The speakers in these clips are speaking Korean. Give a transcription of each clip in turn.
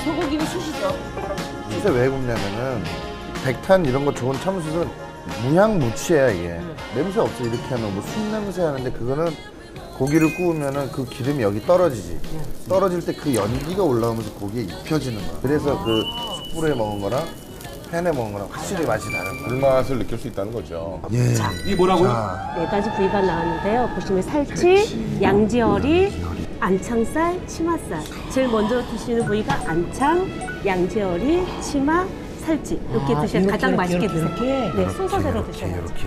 소고기는 숯이죠. 숯에 왜 굽냐면은 백탄 이런 거 좋은 참숯은 무향무취야 이게. 냄새 없어 이렇게 하면 뭐 숯 냄새 하는데 그거는 고기를 구우면은 그 기름이 여기 떨어지지. 떨어질 때 그 연기가 올라오면서 고기에 입혀지는 거야. 그래서 그 숯불에 먹은 거랑 팬에 먹은 거랑 확실히 맛이 다른 거야. 불맛을 느낄 수 있다는 거죠. 예. 이게 뭐라고요? 네 가지 부위가 나왔는데요. 보시면 살치, 양지어리, 안창살, 치맛살. 제일 먼저 드시는 부위가 안창, 양지어리, 치마, 살치. 이렇게 드셔야 가장 맛있게 드세요. 네, 순서대로 드셔야죠. 이렇게.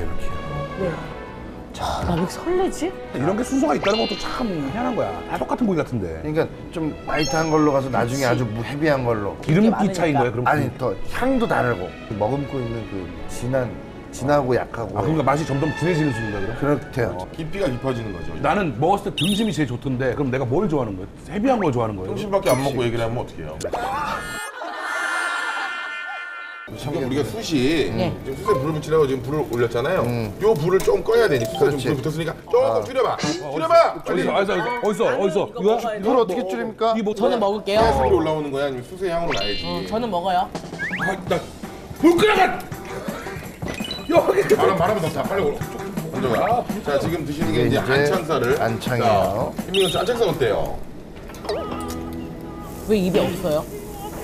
네. 나 왜 이렇게 설레지? 이런 게 순서가 있다는 것도 참 희한한 거야. 다 똑같은 고기 같은데. 그러니까 좀 라이트한 걸로 가서 나중에 아주 헤비한 걸로. 기름기 차이인 거예요, 그럼? 아니 더 향도 다르고 머금고 있는 그 진하고 약하고. 아, 그러니까 맛이 점점 진해지는 순간 거예요? 그렇대요. 깊이가 깊어지는 거죠. 나는 먹었을 때 등심이 제일 좋던데 그럼 내가 뭘 좋아하는 거야? 헤비한 걸 좋아하는 거예요? 등심밖에 안 먹고 얘기를 하면 어떡해요? 지금 우리가 숯이 지금 숯에 불을 붙이라고 지금 불을 올렸잖아요. 요 불을 좀 꺼야 되니 숯에 좀 불 붙었으니까 조금 줄여봐. 줄여봐. 빨리. 어디서? 이거? 불 어떻게 줄입니까? 이게 뭐 저는 먹을게요. 숯이 올라오는 거야 아니면 숯의 향으로 나야지. 저는 먹어요. 불 끄라가! 여기 말하면 더 다 빨리 먼저가. 자 지금 드시는 게 이제 안창살을. 안창이에요. 김민경 씨 안창살 어때요? 왜 입에 없어요?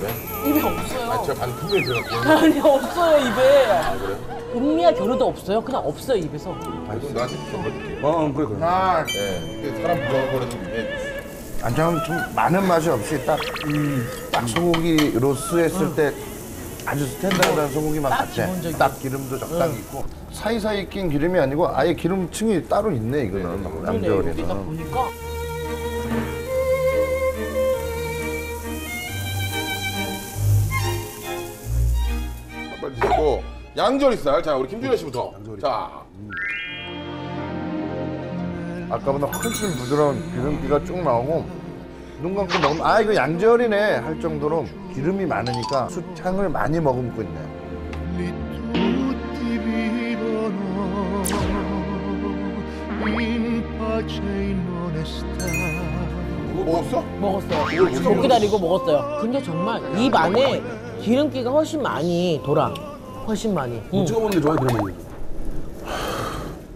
네? 입에 없어요. 아 제가 반품을 들어갈게요. 아니 없어요 입에. 그래요? 음미와 겨루도 없어요. 그냥 없어요 입에서. 아 이건 나한테 좀 해줄게. 그래. 네. 이게 사람 부정거리는 게. 안창은 좀 많은 맛이 없이 딱 소고기 로스 했을 때 아주 스탠다드한 소고기 맛 같아. 기본적인. 딱 기름도 적당히 있고 사이사이 낀 기름이 아니고 아예 기름층이 따로 있네 이거는. 근데 여기다 양지어리는. 보니까 빨리 드시고 양지어리살. 자 우리 김준현 씨부터. 자. 아까보다 훨씬 부드러운 기름기가 쭉 나오고 눈 감고 먹으면 아 이거 양지어리네 할 정도로 기름이 많으니까 숯향을 많이 머금고 있네. 먹었어? 먹었어요. 못 기다리고 먹었어요. 근데 정말 입 안에 기름기가 훨씬 많이 돌아. 훨씬 많이. 찍어 먹는 게 좋아요, 그러면.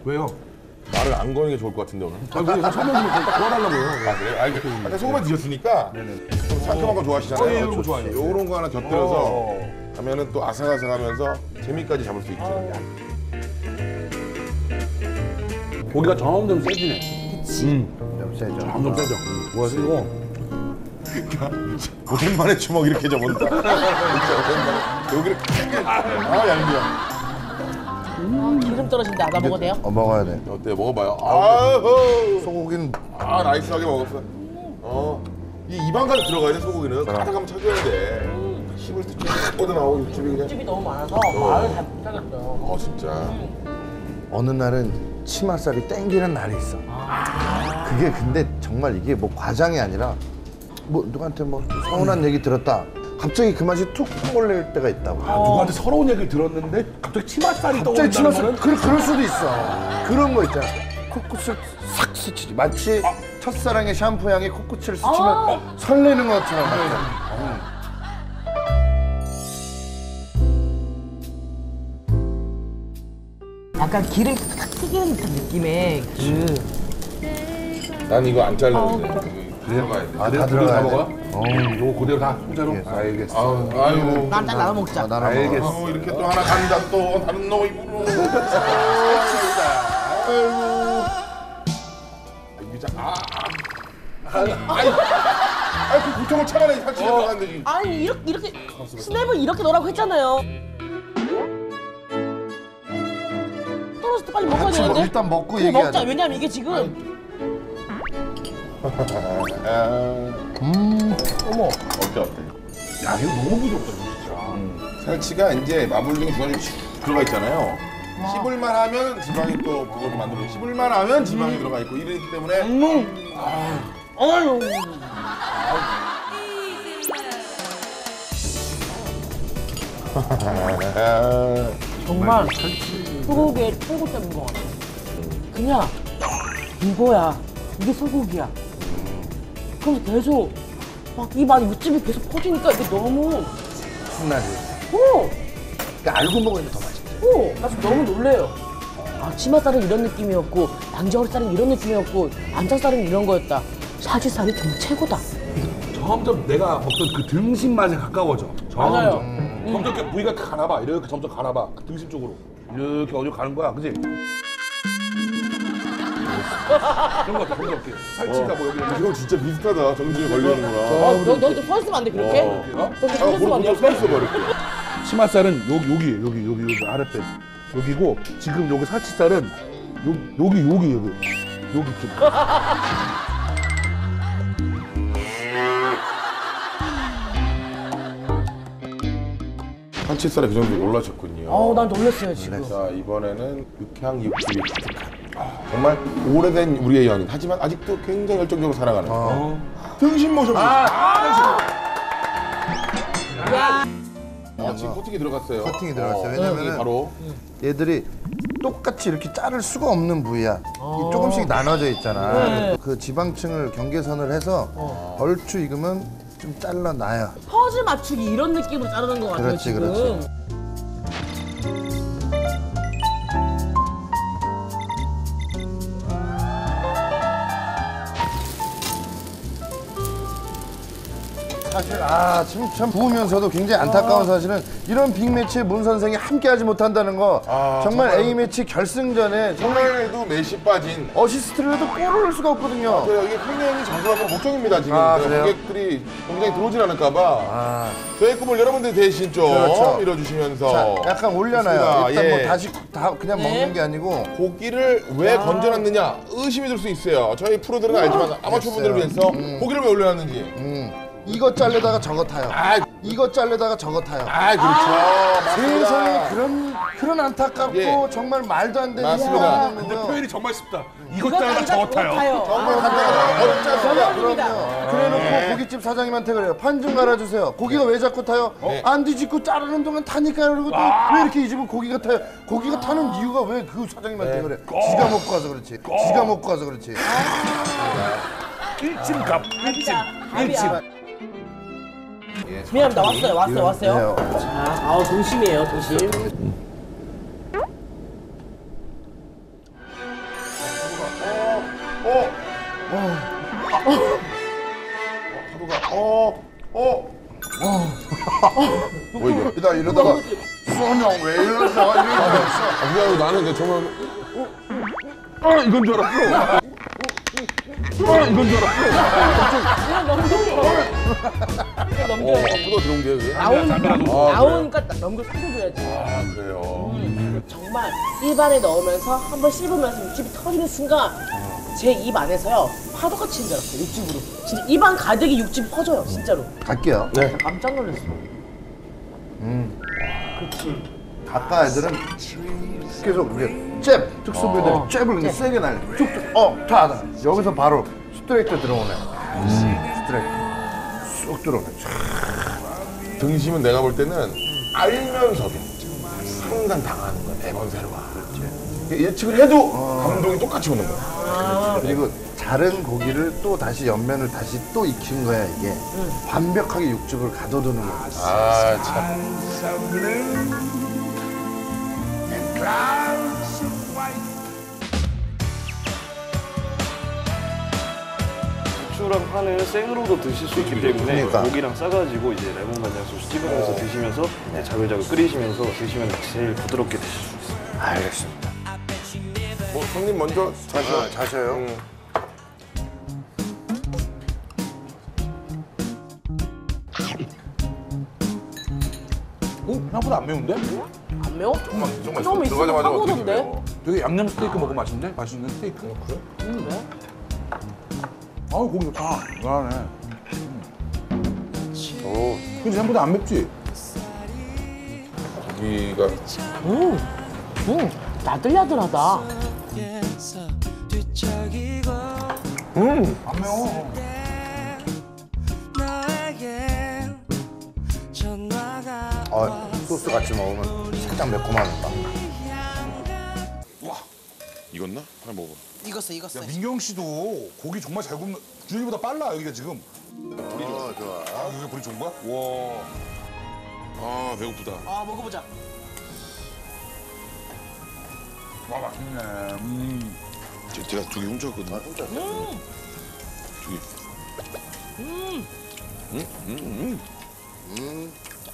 왜요? 말을 안 거는 게 좋을 것 같은데 오늘. 그래서 설명 좀 도와달라고요. 아 그래? 알겠습니다. 아까 소금에 드셨으니까 좀 상큼한 거 좋아하시잖아요. 이런 거 좋아해요. 요런 거 하나 곁들여서 하면은 또 아삭아삭하면서 재미까지 잡을 수 있죠. 고기가 점점 세지네. 좀 세죠. 점점 세져. 뭐야 이거? 오랜만에 주먹 이렇게 접은다. 진짜 오랜만에. 여기를 얄미워. 기름 떨어진다. 나 먹어도 돼요? 먹어야 돼. 어때? 먹어봐요. 아우 소고기는 나이스하게 먹었어. 이 입안까지 들어가야 돼 소고기는. 가득하면 쳐줘야 돼. 힘을 쭉 뻗어 나오고 육즙이 그냥. 집이 너무 많아서 말을 잘 못하겠어요. 진짜. 어느 날은 치맛살이 땡기는 날이 있어. 그게 근데 정말 이게 뭐 과장이 아니라 뭐 누구한테 뭐 서운한 얘기 들었다. 갑자기 그 맛이 툭 몰릴 때가 있다고. 누구한테 서러운 얘기를 들었는데 갑자기 치맛살이 갑자기 떠오른다는 치맛살 거는 그럴 수도 있어. 그런 거 있잖아. 코끝을 싹 스치지. 마치 첫사랑의 샴푸 향이 코끝을 스치면 설레는 것처럼. 약간 기름 탁 튀기는 듯한 느낌의 난 이거 안 잘랐는데. 들어가야 돼. 다 들어가야 돼. 요거 그대로 다 공짜로? 알겠어. 아유. 난 딱 나눠 먹자. 나눠 먹어. 이렇게 또 하나 간다 또 다른 놈 입으로. 아이고. 그 고통을 참아내지 살찌게 들어갔는데. 아니 이렇게 스냅을 이렇게 넣으라고 했잖아요. 떨어질 때 빨리 먹어야 같이 되는데? 일단 먹고 그래, 얘기하자. 먹자. 왜냐면 이게 지금 어머. 어때? 야, 이거 너무 부드럽다, 진짜. 살치가 이제 마블링 중간에 들어가 있잖아요. 씹을만 하면 지방이 또 부드럽게 만들고 씹을만 하면 지방이 들어가 있고 이러기 때문에 아유. 정말 소고기의 청국장인 것 같아. 그냥 이거야. 이게 소고기야. 그래서 계속 막 입 안에 육즙이 계속 퍼지니까 이게 너무 신나지. 오! 그러니까 알고 먹으니까 더 맛있지. 오! 나 지금 너무 놀래요. 아, 치맛살은 이런 느낌이었고 양지어리살은 이런 느낌이었고 안창살은 이런 거였다. 사지살이 정말 최고다. 점점 내가 먹던 그 등심 맛에 가까워져. 점점. 맞아요. 점점 이렇게 부위가 가나봐. 이렇게 점점 가나봐. 그 등심 쪽으로. 이렇게 어디로 가는 거야, 그지? 그런 거 같아, 그런 거 같아. 살치가 뭐 여기. 이거 진짜 비슷하다. 정신이 걸리는구나. 너 좀 서 있으면 안 돼, 그렇게? 저기 서 있으면 안 돼. 서 있어 봐 이렇게. 치맛살은 여기 아랫배 여기고 지금 여기 살치살은 여기 좀. 한치살에 그 정도 놀라셨군요. 난 놀랐어요, 지금. 자, 이번에는 육향 육즙이 가득한 정말 오래된 우리의 연인 하지만 아직도 굉장히 열정적으로 사랑하는 등심 모셔보겠습니다. 지금 코팅이 들어갔어요. 코팅이 들어갔어요. 이게 왜냐면은 바로 얘들이 똑같이 이렇게 자를 수가 없는 부위야. 이 조금씩 나눠져 있잖아. 그 지방층을 경계선을 해서 얼추 익으면 좀 잘라놔야. 퍼즈 맞추기 이런 느낌으로 자르는 것 같아요, 그렇지, 지금. 그렇지. 사실 참 부으면서도 굉장히 안타까운 사실은 이런 빅매치에 문 선생이 함께하지 못한다는 거 정말 A매치 결승전에 정말 정말에도 메시 빠진 어시스트를 해도 골을 넣을 수가 없거든요. 여기 흥행이 장수하고 목적입니다 지금. 그래요? 고객들이 경쟁이 들어오질 않을까봐 저의 꿈을 여러분들 대신 좀 그렇죠. 밀어주시면서 자, 약간 올려놔요. 좋습니다. 일단 예. 뭐 다시 다 그냥 먹는 게 아니고 고기를 왜 건져놨느냐 의심이 들 수 있어요. 저희 프로들은 알지만 아마추어 분들을 위해서 고기를 왜 올려놨는지. 이거 자르다가 저거 타요. 아, 이거 자르다가 저거 타요. 그렇죠. 맞습니다. 세상에 그런 안타깝고 예. 정말 말도 안 되는 맞습니다. 일이 근데 있는 표현이 정말 쉽다. 이것 이거 따라 저거 타요. 정말 간단하다. 어렵지 않습니다. 정답입니다. 그래놓고 고깃집 사장님한테 그래요. 판 좀 갈아주세요. 고기가 왜 자꾸 타요? 안 뒤집고 자르는 동안 타니까요. 그리고 또 왜 이렇게 이 집은 고기가 타요? 고기가 타는 이유가 왜 그 사장님한테 그래? 지가 먹고 가서 그렇지. 지가 먹고 가서 그렇지. 일침갑. 밥이야. 미안합니다. 왔어요. 네, 자, 동심이에요, 동심. 뭐 이게? 이러다가 수원형 왜 이러냐 그냥 나는 근데 정말 이건 줄 알았어. 이건 줄 알았어. 넘겨요. 뜯어 들어온 게 그게? 나오니까 넘겨 살려줘야지. 그래요. 정말 입안에 넣으면서 한번 씹으면서 육즙이 터지는 순간 제 입 안에서요 파도가 치는 줄 알았어요, 육즙으로. 진짜 입안 가득이 육즙이 퍼져요, 진짜로. 갈게요. 네. 깜짝 놀랐어. 아까 애들은 계속 이게 잽 특수부들이 잽을 그냥 세게 날려. 쭉쭉 다 여기서 바로 스트레이트 들어오네. 스트레이트 쑥 들어오네. 등심은 내가 볼 때는 알면서도 항상 당하는 거야. 매번 새로 와. 예측을 해도 감동이 똑같이 오는 거야. 그리고 자른 고기를 또 다시 옆면을 다시 또 익힌 거야 이게. 완벽하게 육즙을 가둬두는 거야. 참. 고추랑 파는 생으로도 드실 수 있기 때문에 그러니까. 고기랑 싸가지고 이제 레몬 간장 소스 찍으면서 드시면서 이제 자글자글 끓이시면서 드시면 제일 부드럽게 드실 수 있어요. 알겠습니다. 뭐 형님 먼저 자셔. 자셔요. 생각보다 안 매운데? 안 매워? 정말 좀 있으면 들어가자마자 확 어떻게 오던데? 매워. 되게 양념 스테이크 먹으면 맛있는데? 맛있는 스테이크? 그래? 네? 아우 고기 좋다. 잘하네. 근데 생각보다 안 맵지? 고기가 야들야들하다. 안 매워. 소스 같이 먹으면 살짝 매콤하니까. 익었나? 하나 먹어봐. 익었어. 민경 씨도 고기 정말 잘 굽는 준이보다 빨라 여기가 지금. 좋아. 아, 이게 불이 좋은 거야? 와. 아, 배고프다. 아 먹어보자. 와, 맛있네. 제가 두 개 훔쳤거든요. 진짜. 두 개.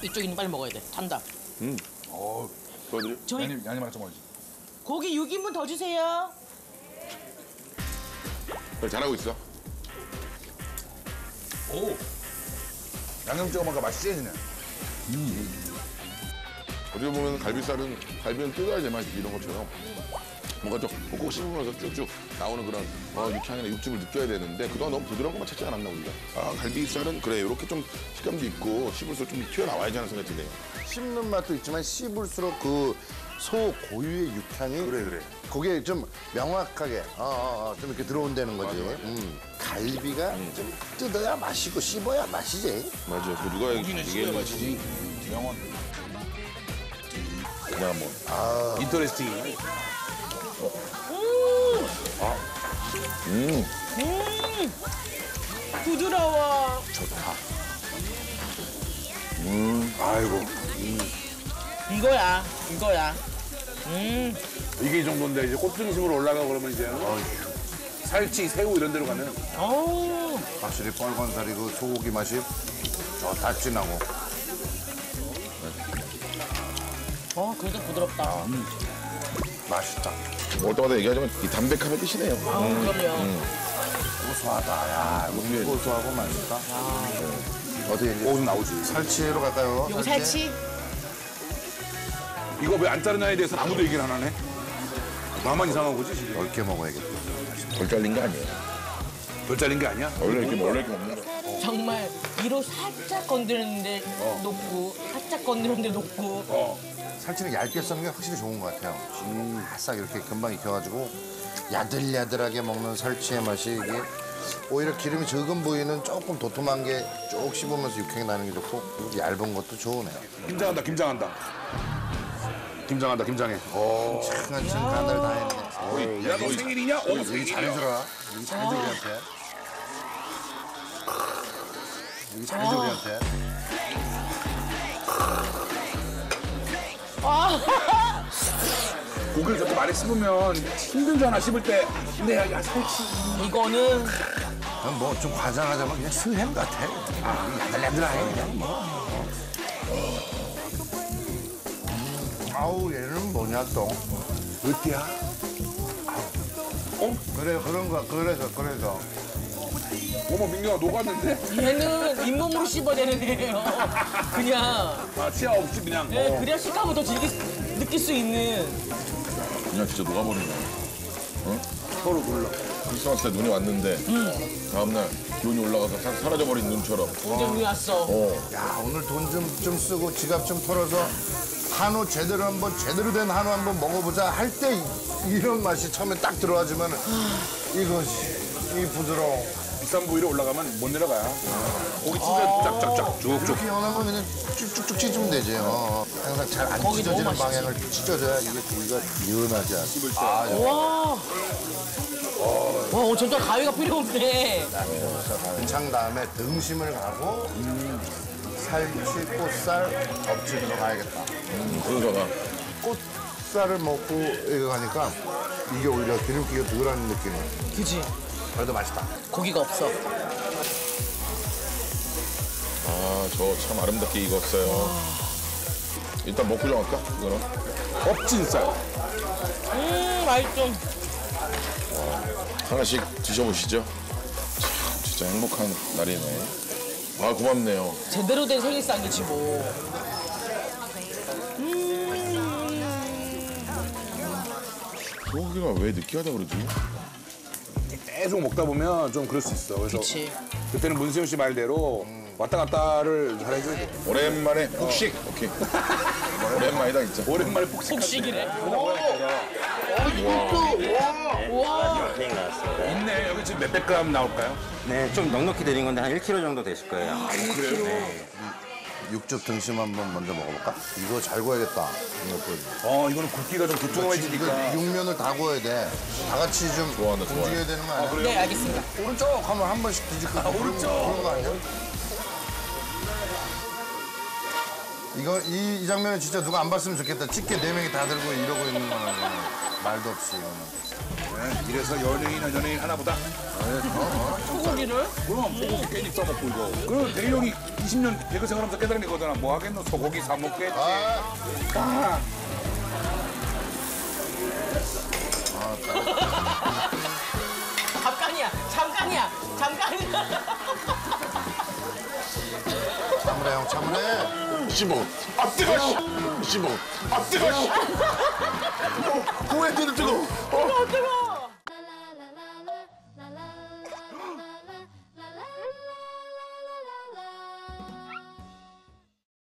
이쪽 있는 빨리 먹어야 돼. 단다. 어, 도와드려? 저희 양이 많좀 먹어야지. 고기 6인분 더 주세요. 그래, 잘하고 있어. 오. 양념 찍어 먹으니까 맛이 세지네. 어떻게 보면 갈비는 뜯어야 제맛이 이런 것처럼 뭔가 좀 꼭꼭 씹으면서 쭉쭉 나오는 그런 육향이나 육즙을 느껴야 되는데 그동안 너무 부드러운 것만 찾지 않았나 우리가. 아, 갈비살은 그래 이렇게 좀 식감도 있고 씹을수록 좀 튀어나와야지 하는 생각이 드네요. 씹는 맛도 있지만 씹을수록 그 소 고유의 육향이 그래. 거기에 좀 명확하게 좀 이렇게 들어온다는 거지. 갈비가 좀 뜯어야 맛이고 씹어야 맛이지. 맞아. 그 누가 얘기했는지 영원. 그냥 한번. 인터레스팅. 부드러워. 좋다. 아이고. 이거야. 이게 이 정도인데 이제 꽃등심으로 올라가고 그러면 이제 살치, 새우 이런 데로 가면 어우. 확실히 뻘건살이 그 소고기 맛이 좋다 진하고. 그래도 부드럽다. 맛있다. 올 때마다 얘기하지만 이 담백함의 뜻이네요. 그럼요. 고소하다. 야, 이거 고소하고 맛있다. 어떻게 이제 오줌 나오지. 살치로 갈까요? 요 살치. 이거 왜 안 자르냐에 대해서 아무도 얘기를 안 하네. 나만 이상한 거지 지금. 넓게 먹어야겠다. 덜 잘린 게 아니에요. 덜 잘린 게 아니야? 원래 이렇게 먹는 거. 정말 위로 살짝 건드렸는데 높고 살짝 건드렸는데 높고. 살치는 얇게 써는 게 확실히 좋은 것 같아요. 바싹 이렇게 금방 익혀가지고 야들야들하게 먹는 살치의 맛이 이게 오히려 기름이 적은 부위는 조금 도톰한 게 쭉 씹으면서 육향이 나는 게 좋고 얇은 것도 좋으네요. 김장한다. 김장해. 층한 간을 다 했네. 야, 너 생일이냐? 오, 여기 잘해주라. 여기 잘해줘 우리한테. 여기 잘해줘 우리한테. 고기를 저렇게 많이 씹으면 힘들잖아, 씹을 때. 근데 야, 살치. 이거는 뭐 좀 과장하자면 그냥 스햄 같아. 야들야들하게 그냥 뭐. 아우 얘는 뭐냐 또. 어때야? 그래 그런 거 그래서. 어머, 민경아, 녹았는데? 얘는 잇몸으로 씹어내는 애예요. 그냥. 아, 치아 없이 그냥. 네, 그래야 식감을 더 느낄 수 있는. 그냥 진짜 녹아버리네. 어? 서로 몰라. 크리스마스 때 눈이 왔는데 다음날 기온이 올라가서 사라져버린 눈처럼. 완전 눈이 왔어. 야 오늘 돈 좀 쓰고 지갑 좀 털어서 한우 제대로 된 한우 한번 먹어보자 할 때 이런 맛이 처음에 딱 들어와주면 이것이 이 부드러움. 비싼 부위로 올라가면 못 내려가요. 고기 진짜 쫙쫙쫙 쭉쭉. 이렇게 연하면 그냥 쭉쭉쭉 찢으면 되지. 항상 잘 안 거기 너무 찢어지는 맛있지. 방향을 찢어줘야 이게 고기가 이은하지 않아. 와. 와, 진짜 가위가 필요 없네. 창 다음에 등심을 가고 살치, 꽃살 엎치 들어가야겠다. 순서가. 꽃살을 먹고 이거 가니까 이게 오히려 기름기가 덜한 느낌이야. 그지? 그래도 맛있다. 고기가 없어. 아, 저 참 아름답게 익었어요. 일단 먹고 좀 할까? 이거는. 엎진살. 맛있어. 하나씩 드셔보시죠. 참, 진짜 행복한 날이네. 아, 고맙네요. 제대로 된 생일상이지 뭐. 소고기가 왜 느끼하다 그러지? 계속 먹다 보면 좀 그럴 수 있어. 그래서 그치. 그때는 문세윤 씨 말대로 왔다 갔다를 잘해줘야 돼. 오랜만에 폭식. 오케이. 오랜만이다 진짜. 오랜만에 폭식. 폭식이래. 있네. 여기 지금 몇백 그램 나올까요? 네, 좀 넉넉히 드린 건데 한 1kg 정도 되실 거예요. 육즙 등심 한번 먼저 먹어볼까? 이거 잘 구워야겠다. 이거는 굵기가 좀 이거 두툼해지니까. 육면을 다 구워야 돼. 다 같이 좀 좋아한다, 움직여야 되는 거 아니야? 네, 알겠습니다. 오른쪽 하면 한 번씩 뒤집고 오른쪽 그런 거 아니야? 이 장면은 진짜 누가 안 봤으면 좋겠다. 집게 4명이 다 들고 이러고 있는 거는 말도 없이 이거는. 네, 이래서 연예인은 연예인 하나보다. 소고기를? 그럼 소고기 깻잎 써먹고 이거. 그럼 대희 형이 20년 개그 생활하면서 깨달은 거잖아. 뭐 하겠노? 소고기 사 먹겠지. 아. 잠깐이야. 참으래 형 참으래. 씹어. 아 뜨거. 씹어. 아 뜨거. 후회되는 뜨거. 뜨거워.